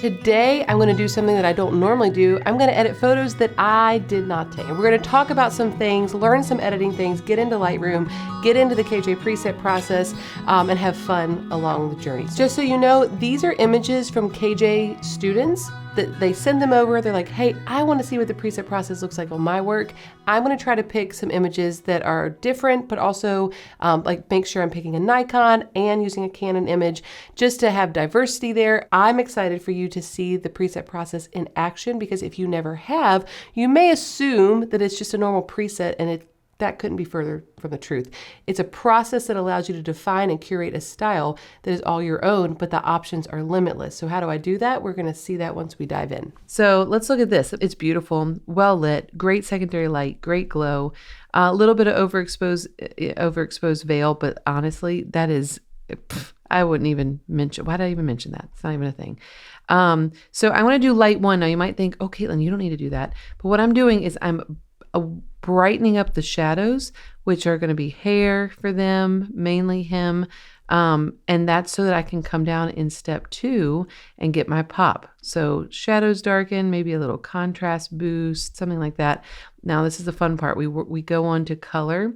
Today, I'm going to do something that I don't normally do. I'm going to edit photos that I did not take. We're going to talk about some things, learn some editing things, get into Lightroom, get into the KJ preset process, and have fun along the journey. Just so you know, these are images from KJ students that they send them over. They're like, hey, I want to see what the preset process looks like on my work. I'm going to try to pick some images that are different, but also like make sure I'm picking a Nikon and using a Canon image just to have diversity there. I'm excited for you to see the preset process in action, because if you never have, you may assume that it's just a normal preset, and that couldn't be further from the truth. It's a process that allows you to define and curate a style that is all your own, but the options are limitless. So how do I do that? We're going to see that once we dive in. So let's look at this. It's beautiful, well lit, great secondary light, great glow, a little bit of overexposed veil, but honestly, that is, I wouldn't even mention, why did I even mention that? It's not even a thing. So I want to do light one. Now you might think, oh, Katelyn, you don't need to do that. But what I'm doing is I'm brightening up the shadows, which are going to be hair for them, mainly him. And that's so that I can come down in step 2 and get my pop. So shadows darken, maybe a little contrast boost, something like that. Now this is the fun part. We go on to color.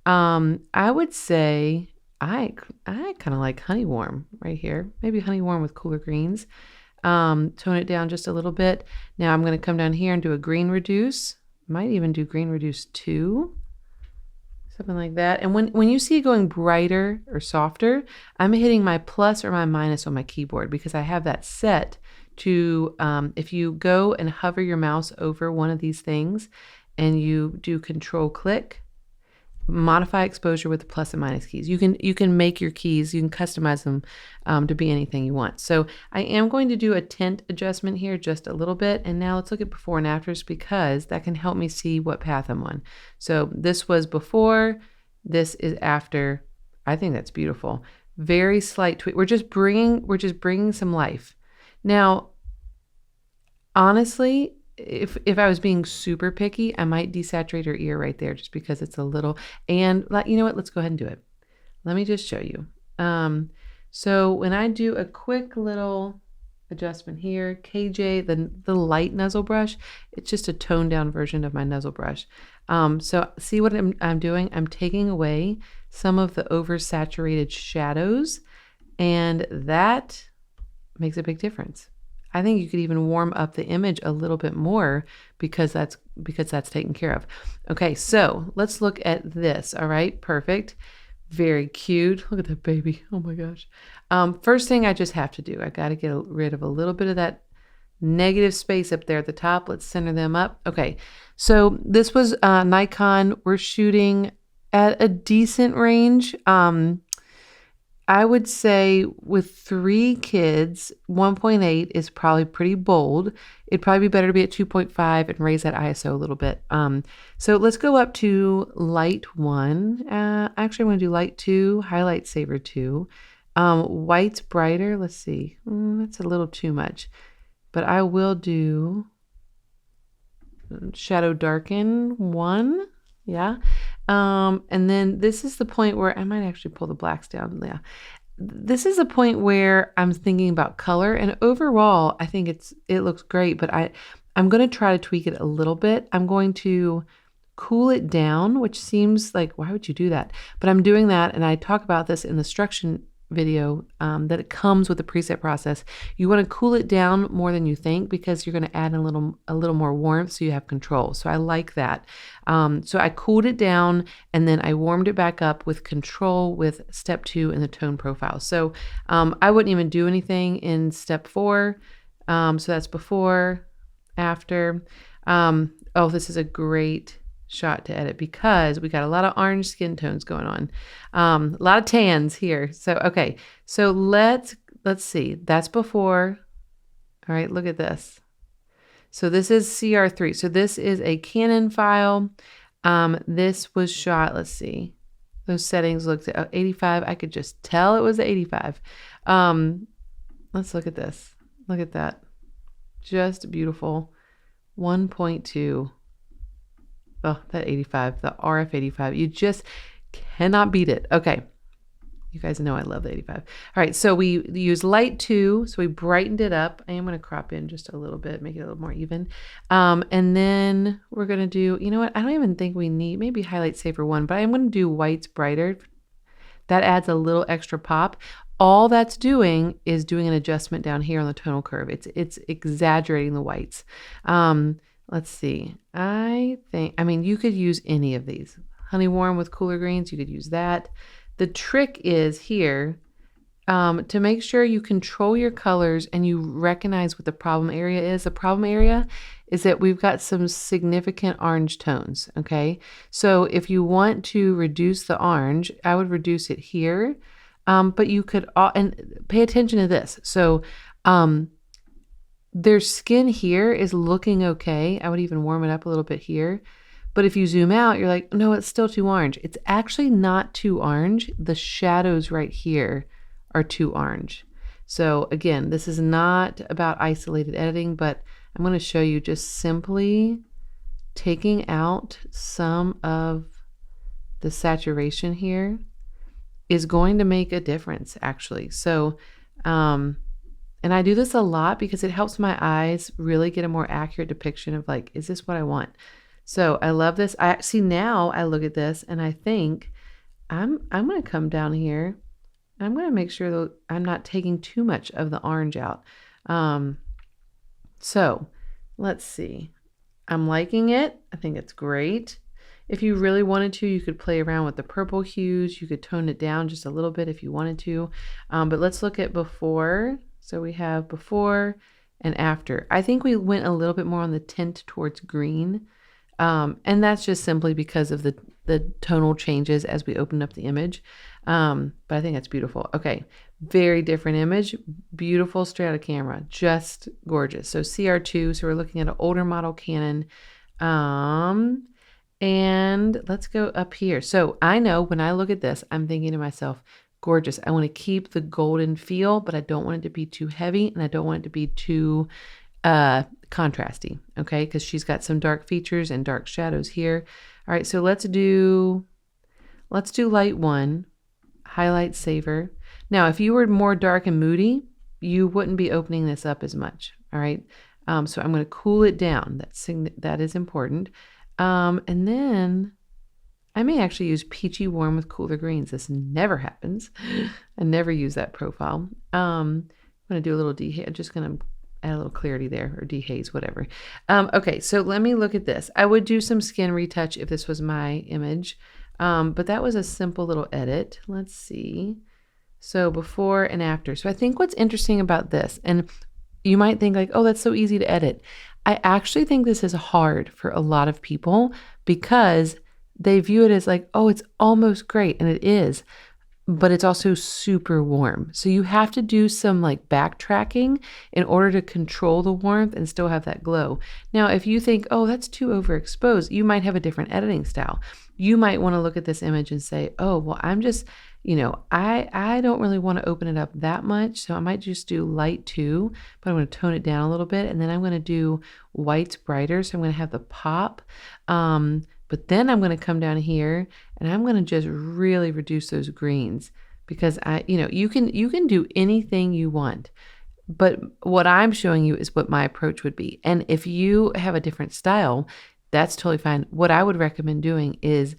I would say I kind of like honey warm right here. Maybe honey warm with cooler greens. Tone it down just a little bit. Now I'm going to come down here and do a green reduce. Might even do green reduce 2, something like that. And when you see it going brighter or softer, I'm hitting my plus or my minus on my keyboard, because I have that set to, if you go and hover your mouse over one of these things and you do control click, modify exposure with the plus and minus keys. You can make your keys, you can customize them to be anything you want. So I am going to do a tint adjustment here just a little bit. And now let's look at before and afters, because that can help me see what path I'm on. So this was before, this is after. I think that's beautiful. Very slight tweak. We're just bringing some life. Now, honestly, if I was being super picky, I might desaturate her ear right there, just because it's a little, and you know what, let's go ahead and do it. Let me just show you. So when I do a quick little adjustment here, KJ, the light nuzzle brush, it's just a toned down version of my nuzzle brush. So see what I'm doing? I'm taking away some of the oversaturated shadows, and that makes a big difference. I think you could even warm up the image a little bit more, because that's taken care of. Okay, so let's look at this. All right, perfect. Very cute. Look at that baby. Oh my gosh. First thing I just have to do, I got to get rid of a little bit of that negative space up there at the top. Let's center them up. Okay, so this was Nikon. We're shooting at a decent range. I would say with 3 kids, 1.8 is probably pretty bold. It'd probably be better to be at 2.5 and raise that ISO a little bit. So let's go up to light 1. Actually, I want to do light 2, highlight saver 2. White's brighter. Let's see. That's a little too much. But I will do shadow darken 1. Yeah. And then this is the point where I might actually pull the blacks down. Yeah. This is a point where I'm thinking about color, and overall, I think it looks great, but I'm going to try to tweak it a little bit. I'm going to cool it down, which seems like, why would you do that? But I'm doing that. And I talk about this in the instruction video, that it comes with the preset process. You want to cool it down more than you think, because you're going to add a little more warmth, so you have control. So I like that. So I cooled it down, and then I warmed it back up with control with step 2 in the tone profile. So I wouldn't even do anything in step 4. So that's before, after. Oh, this is a great shot to edit, because we got a lot of orange skin tones going on, a lot of tans here. So okay, so let's see, that's before. All right, look at this. So this is CR3. So this is a Canon file. This was shot, let's see, those settings looked at 85. I could just tell it was 85. Let's look at this. Look at that, just beautiful. 1.2. Oh, that 85, the RF 85, you just cannot beat it. Okay, You guys know I love the 85. All right, so we use light 2, so we brightened it up. I am going to crop in just a little bit, make it a little more even. And then we're going to do, you know what? I don't even think we need, maybe highlight saver 1, but I'm going to do whites brighter. That adds a little extra pop. All that's doing is doing an adjustment down here on the tonal curve. It's exaggerating the whites. Let's see. I mean, you could use any of these. Honey warm with cooler greens, you could use that. The trick is here to make sure you control your colors and you recognize what the problem area is. The problem area is that we've got some significant orange tones, okay? So if you want to reduce the orange, I would reduce it here, but you could, and pay attention to this. So their skin here is looking okay. I would even warm it up a little bit here. But if you zoom out, you're like, no, it's still too orange. It's actually not too orange. The shadows right here are too orange. So again, this is not about isolated editing, but I'm going to show you just simply taking out some of the saturation here is going to make a difference, actually. So, and I do this a lot because it helps my eyes really get a more accurate depiction of like, is this what I want? So I love this. I see now I look at this and I think I'm going to come down here. I'm going to make sure that I'm not taking too much of the orange out. So let's see. I'm liking it. I think it's great. If you really wanted to, you could play around with the purple hues. You could tone it down just a little bit if you wanted to. But let's look at before. So we have before and after. I think we went a little bit more on the tint towards green. And that's just simply because of the tonal changes as we open up the image. But I think that's beautiful. Okay. Very different image. Beautiful straight out of camera. Just gorgeous. So CR2. So we're looking at an older model Canon. And let's go up here. So I know when I look at this, I'm thinking to myself, gorgeous. I want to keep the golden feel, but I don't want it to be too heavy and I don't want it to be too contrasty, okay? Because she's got some dark features and dark shadows here. All right, so let's do light 1, highlight saver. Now, if you were more dark and moody, you wouldn't be opening this up as much, all right? So I'm going to cool it down. That is important. And then I may actually use peachy warm with cooler greens. This never happens. I never use that profile. I'm going to do a little dehaze. I'm just going to add a little clarity there, or dehaze, whatever. Okay, so let me look at this. I would do some skin retouch if this was my image, but that was a simple little edit. Let's see. So before and after. So I think what's interesting about this, and you might think like, oh, that's so easy to edit. I actually think this is hard for a lot of people because they view it as like, oh, it's almost great, and it is, but it's also super warm. So you have to do some like backtracking in order to control the warmth and still have that glow. Now, if you think, oh, that's too overexposed, you might have a different editing style. You might want to look at this image and say, oh, well, I'm just, I don't really want to open it up that much. So I might just do light 2, but I'm going to tone it down a little bit. And then I'm going to do whites brighter. So I'm going to have the pop. But then I'm going to come down here and I'm going to just really reduce those greens because you can do anything you want. But what I'm showing you is what my approach would be. And if you have a different style, that's totally fine. What I would recommend doing is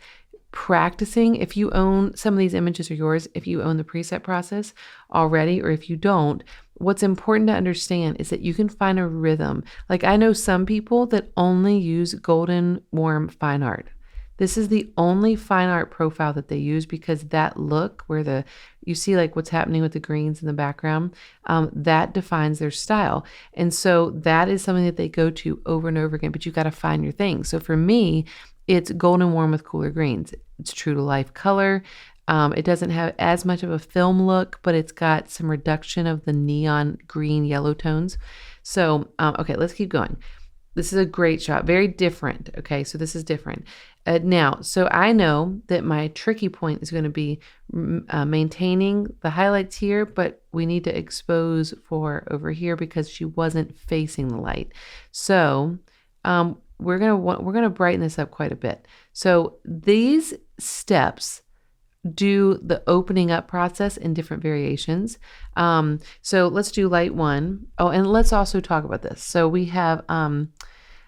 practicing. If you own some of these images are yours, if you own the preset process already, or if you don't, what's important to understand is that you can find a rhythm. Like I know some people that only use golden warm fine art. This is the only fine art profile that they use because that look where you see like what's happening with the greens in the background, that defines their style. And so that is something that they go to over and over again, but you got to find your thing. So for me, it's golden warm with cooler greens. It's true to life color. It doesn't have as much of a film look, but it's got some reduction of the neon green yellow tones. So, okay, let's keep going. This is a great shot, very different. Okay, so this is different. Now, so I know that my tricky point is going to be maintaining the highlights here, but we need to expose for over here because she wasn't facing the light. So we're gonna brighten this up quite a bit. So these steps, do the opening up process in different variations. So let's do light 1. Oh, and let's also talk about this. So we have a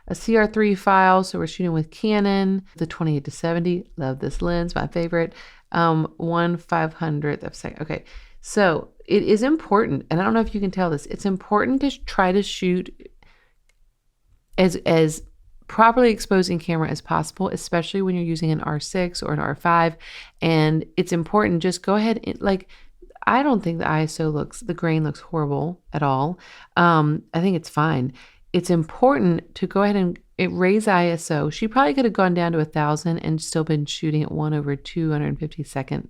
CR3 file. So we're shooting with Canon, the 28-70. Love this lens, my favorite. 1/500th of a second. Okay. So it is important, and I don't know if you can tell this, it's important to try to shoot as properly exposing camera as possible, especially when you're using an R6 or an R5. And it's important, just go ahead and like, I don't think the ISO the grain looks horrible at all. I think it's fine. It's important to go ahead and raise ISO. She probably could have gone down to 1,000 and still been shooting at 1/252nd,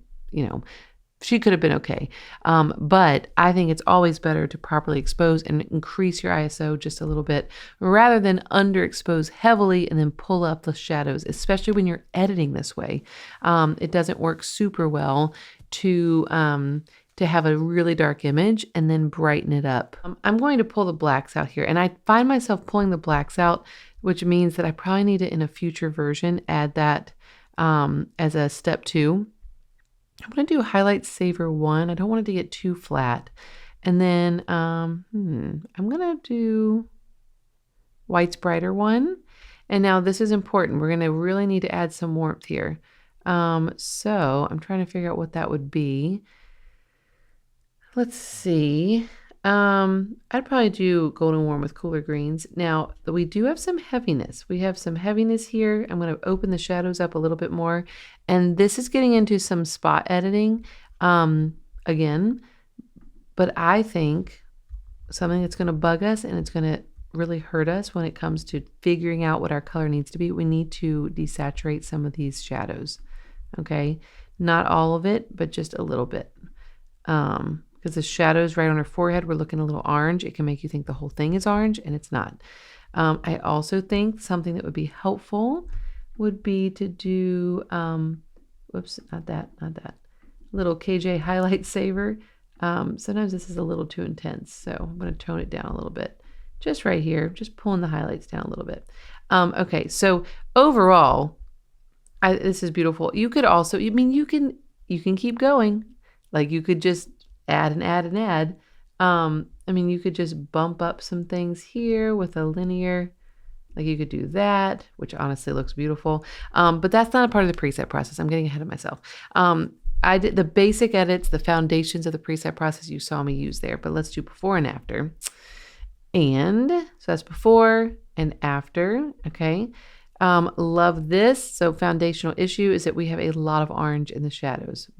she could have been okay. But I think it's always better to properly expose and increase your ISO just a little bit rather than underexpose heavily and then pull up the shadows, especially when you're editing this way. It doesn't work super well to have a really dark image and then brighten it up. I'm going to pull the blacks out here, and I find myself pulling the blacks out, which means that I probably need to, in a future version, add that as a step 2. I'm going to do highlight saver 1. I don't want it to get too flat. And then I'm going to do white's brighter 1. And now this is important. We're going to really need to add some warmth here. So I'm trying to figure out what that would be. Let's see. I'd probably do golden warm with cooler greens. Now, we do have some heaviness. We have some heaviness here. I'm going to open the shadows up a little bit more. And this is getting into some spot editing again. But I think something that's going to bug us and it's going to really hurt us when it comes to figuring out what our color needs to be, we need to desaturate some of these shadows. Okay? Not all of it, but just a little bit. Because the shadows right on her forehead were looking a little orange. It can make you think the whole thing is orange, and it's not. I also think something that would be helpful would be to do, whoops, not that, little KJ highlight saver. Sometimes this is a little too intense, so I'm going to tone it down a little bit. Just right here, just pulling the highlights down a little bit. Okay, so overall, this is beautiful. You could also, you can keep going. Like you could just add and add and add. You could just bump up some things here with a linear, like you could do that, which honestly looks beautiful. But that's not a part of the preset process. I'm getting ahead of myself. I did the basic edits, the foundations of the preset process you saw me use there, but let's do before and after. And so that's before and after, okay? Love this. So foundational issue is that we have a lot of orange in the shadows.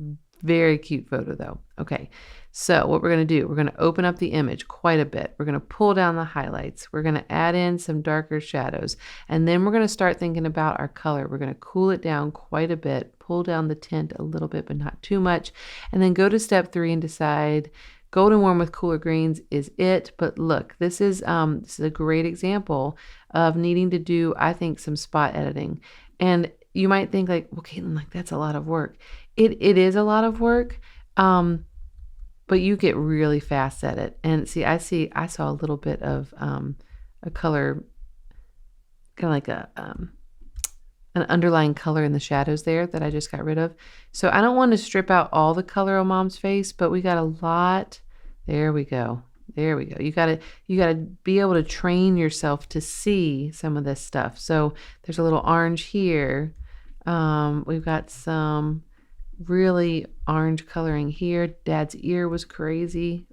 Very cute photo though. Okay, so what we're going to do, we're going to open up the image quite a bit. We're going to pull down the highlights. We're going to add in some darker shadows. And then we're going to start thinking about our color. We're going to cool it down quite a bit, pull down the tint a little bit, but not too much. And then go to step 3 and decide golden warm with cooler greens is it. But look, this is a great example of needing to do, I think, some spot editing. And you might think like, well, Katelyn, like that's a lot of work. It is a lot of work, but you get really fast at it. And see, I saw a little bit of a color, kind of like an underlying color in the shadows there that I just got rid of. So I don't want to strip out all the color on Mom's face, but we got a lot. There we go. There we go. You gotta be able to train yourself to see some of this stuff. So there's a little orange here. We've got some really orange coloring here. Dad's ear was crazy.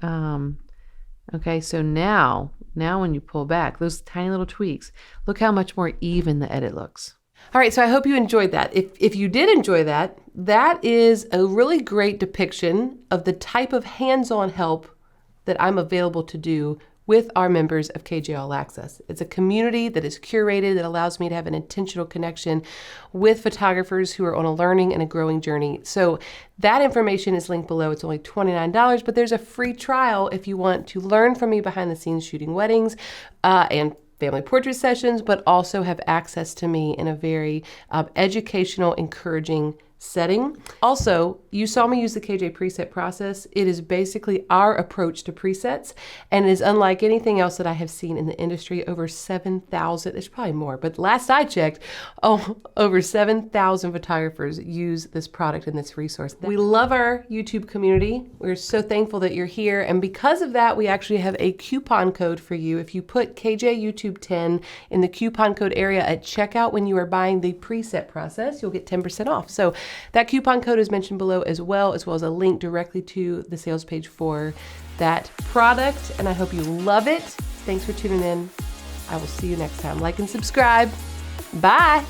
Okay, so now when you pull back, those tiny little tweaks, look how much more even the edit looks. All right, so I hope you enjoyed that. If you did enjoy that, that is a really great depiction of the type of hands-on help that I'm available to do with our members of KJ All Access. It's a community that is curated that allows me to have an intentional connection with photographers who are on a learning and a growing journey. So that information is linked below. It's only $29, but there's a free trial if you want to learn from me behind the scenes shooting weddings and family portrait sessions, but also have access to me in a very educational, encouraging setting. Also, you saw me use the KJ preset process. It is basically our approach to presets and is unlike anything else that I have seen in the industry. Over 7,000, there's probably more, but last I checked, over 7,000 photographers use this product and this resource. We love our YouTube community. We're so thankful that you're here. And because of that, we actually have a coupon code for you. If you put KJ YouTube 10 in the coupon code area at checkout when you are buying the preset process, you'll get 10% off. So that coupon code is mentioned below as well as a link directly to the sales page for that product. And I hope you love it. Thanks for tuning in. I will see you next time. Like and subscribe. Bye.